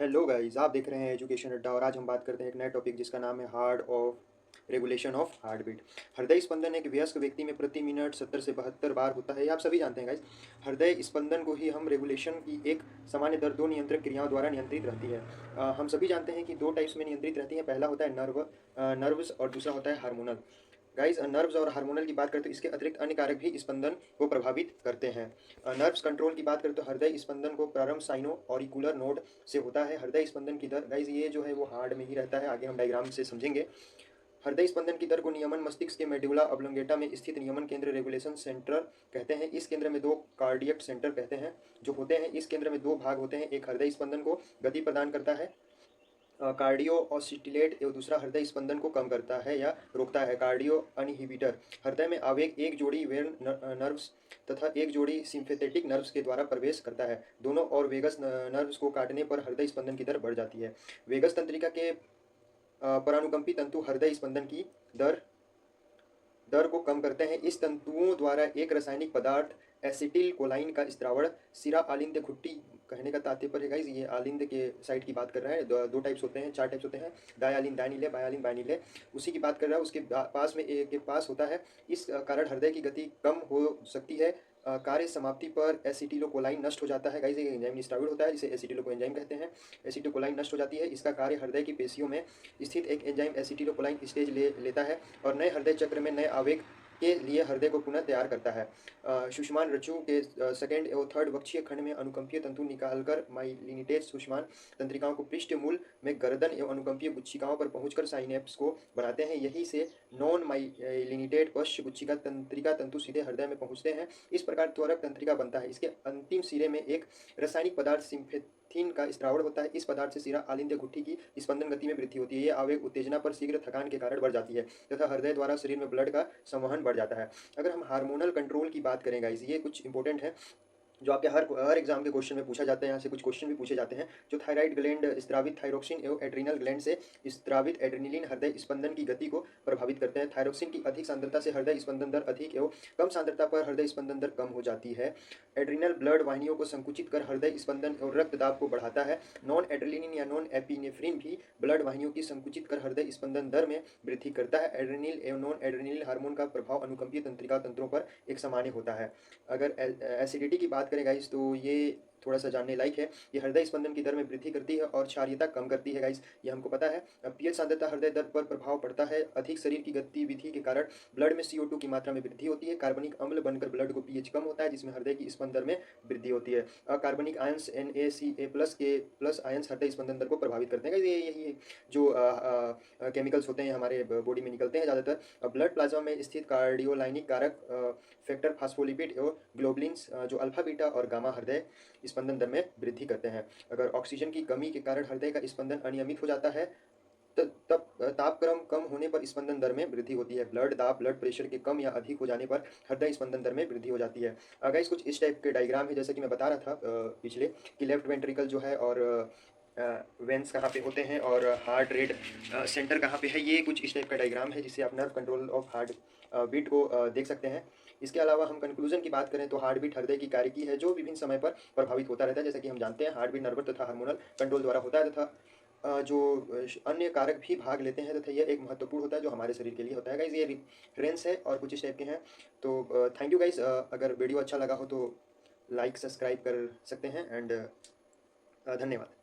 Hello guys, आप देख रहे हैं एजुकेशन अड्डा और आज हम बात करते हैं एक नए टॉपिक जिसका नाम है heart of regulation of heartbeat. हृदय स्पंदन एक वयस्क व्यक्ति में प्रति मिनट 70 से 72 बार होता है। ये आप सभी जानते हैं गाइस। हृदय स्पंदन को ही हम रेगुलेशन की एक सामान्य दर दो नियंत्रक क्रियाओं द्वारा नियंत्रित रहती है। हम सभी जानते हैं कि दो टाइप्स में नियंत्रित रहती है। पहला होता है नर्व्स और दूसरा होता है हार्मोनल। गाइस, नर्व्स और हार्मोनल की बात करते हैं, इसके अतिरिक्त अन्य कारक भी स्पंदन को प्रभावित करते हैं। नर्व्स कंट्रोल की बात करें तो हृदय स्पंदन को प्रारंभ साइनो ऑरिकुलर नोड से होता है। हृदय स्पंदन की दर गाइस ये जो है वो हार्ट में ही रहता है, आगे हम डायग्राम से समझेंगे। हृदय स्पंदन की दर को नियमन मस्तिष्क के मेडुला ऑब्लोंगेटा में स्थित नियमन केंद्र रेगुलेशन सेंटर कहते हैं। इस केंद्र में दो कार्डियक सेंटर कहते हैं जो होते हैं। इस केंद्र में दो भाग होते हैं, एक हृदय स्पंदन को गति प्रदान करता है कार्डियो ऑसिटिलेट एवं दूसरा हृदय स्पंदन को कम करता है या रोकता है कार्डियो अनहिबिटर। हृदय में आवेग एक जोड़ी वेन नर्व्स तथा एक जोड़ी सिंपैथेटिक नर्व्स के द्वारा प्रवेश करता है। दोनों और वेगस नर्व्स को काटने पर हृदय स्पंदन की दर बढ़ जाती है। वेगस तंत्रिका के परानुकंपी तंतु हृदय स्पंदन की दर दर को कम करते हैं। इस तंतुओं द्वारा एक रासायनिक पदार्थ एसिटिल कोलाइन का स्त्रावण सिरा आलिंद घुट्टी, कहने का तात्पर्य गाइस ये आलिंद के साइड की बात कर रहा है। दो टाइप्स होते हैं, चार टाइप्स होते हैं, डायालिन दानिल है, बायालिन बाइनिल है, उसी की बात कर रहा है। उसके पास में एक के पास होता है। इस कारण हृदय की गति कम हो सकती है। कार्य समाप्ति पर एसिटिलोकोलाइन नष्ट हो जाता है। गाइस, ये एंजाइम स्त्रावित होता है जिसे एसिटिलो एंजाइम कहते हैं। एसिटिलोकोलाइन नष्ट हो जाती है। इसका कार्य हृदय की पेशियों में स्थित एक एंजाइम एसिटिलोकोलाइन स्टेज लेता है और नए हृदय चक्र में नए आवेग के लिए हृदय को पुनः तैयार करता है। सुषुमान रज्जु के सेकेंड एवं थर्ड वक्षीय खंड में अनुकंपीय तंतु निकालकर माइलिनेटेड सुषुमान तंत्रिकाओं को पृष्ठ मूल में गर्दन एवं अनुकंपीय गुच्छिकाओं पर पहुंचकर साइनेप्स को बनाते हैं। यही से नॉन माइलिनेटेड पश्च गुच्छिका तंत्रिका तंतु सीधे हृदय में पहुंचते हैं। इस प्रकार त्वरक तंत्रिका बनता है। इसके अंतिम सिरे में एक रासायनिक पदार्थ सिम्फेथिन का स्त्रावण होता है। इस पदार्थ से सिरा आलिंद्य गुट्ठी की स्पंदन गति में वृद्धि होती है। ये आवेग उत्तेजना पर शीघ्र थकान के कारण बढ़ जाती है तथा हृदय द्वारा शरीर में ब्लड का संवहन बढ़ जाता है। अगर हम हार्मोनल कंट्रोल की बात करें गाइस, ये कुछ इंपॉर्टेंट है जो आपके हर एग्जाम के क्वेश्चन में पूछा जाता है। यहाँ से कुछ क्वेश्चन भी पूछे जाते हैं। जो थायराइड ग्लैंड स्त्रावित थायरोक्सिन एवं एड्रिनल ग्लैंड से स्त्रावित एड्रेनलिन हृदय स्पंदन की गति को प्रभावित करते हैं। थायरोक्सिन की अधिक सांद्रता से हृदय स्पंदन दर अधिक एवं कम सांद्रता पर हृदय स्पंदन दर कम हो जाती है। एड्रिनल ब्लड वाहिनियों को संकुचित कर हृदय स्पंदन और रक्तदाब को बढ़ाता है। नॉन एड्रेलिन या नॉन एपिनेफ्रिन भी ब्लड वाहिनियों की संकुचित कर हृदय स्पंदन दर में वृद्धि करता है। एड्रेनिल एवं नॉन एड्रेनिल हार्मोन का प्रभाव अनुकंपीय तंत्रिका तंत्रों पर एक सामान्य होता है। अगर एसिडिटी की बात करें गाइस तो ये थोड़ा सा जानने लायक है। ये हृदय स्पंदन की दर में वृद्धि करती है और क्षारीयता कम करती है गाइस, ये हमको पता है। पीएच सांद्रता हृदय दर पर प्रभाव पड़ता है। अधिक शरीर की गतिविधि के कारण ब्लड में CO2 की मात्रा में वृद्धि होती है। कार्बनिक अम्ल बनकर ब्लड को पीएच कम होता है जिसमें हृदय की स्पंदन दर में वृद्धि होती है। अकार्बनिक आयंस NaCa+ के प्लस आयंस हृदय स्पंदन दर को प्रभावित करते हैं। ये यही जो केमिकल्स होते हैं हमारे बॉडी में निकलते हैं ज़्यादातर। ब्लड प्लाज्मा में स्थित कार्डियोलाइनिक कारक फैक्टर फास्फोलिपिड एवं ग्लोबुलिन्स जो अल्फा बीटा और गामा हृदय स्पंदन दर में वृद्धि करते हैं। अगर ऑक्सीजन की कमी के कारण हृदय का स्पंदन अनियमित हो जाता है तब तापक्रम कम होने पर स्पंदन दर में वृद्धि होती है। ब्लड दाब ब्लड प्रेशर के कम या अधिक हो जाने पर हृदय स्पंदन दर में वृद्धि हो जाती है। अगर इस कुछ इस टाइप के डायग्राम है जैसा कि मैं बता रहा था पिछले कि लेफ्ट वेंट्रिकल जो है और वेंस कहाँ पे होते हैं और हार्ट रेट सेंटर कहाँ पे है। ये कुछ इस टाइप का डायग्राम है जिससे आप nerve control of heartbeat को देख सकते हैं। इसके अलावा हम कंक्लूजन की बात करें तो हार्ट बीट हृदय की कार्यकी है जो विभिन्न समय पर प्रभावित होता रहता है। जैसा कि हम जानते हैं हार्ट बीट नर्वस तथा हार्मोनल कंट्रोल द्वारा होता है तथा जो अन्य कारक भी भाग लेते हैं तथा यह एक महत्वपूर्ण होता है जो हमारे शरीर के लिए होता है। गाइज ये रेफरेंस है और कुछ इस टाइप के हैं। तो थैंक यू गाइज। अगर वीडियो अच्छा लगा हो तो लाइक सब्सक्राइब कर सकते हैं एंड धन्यवाद।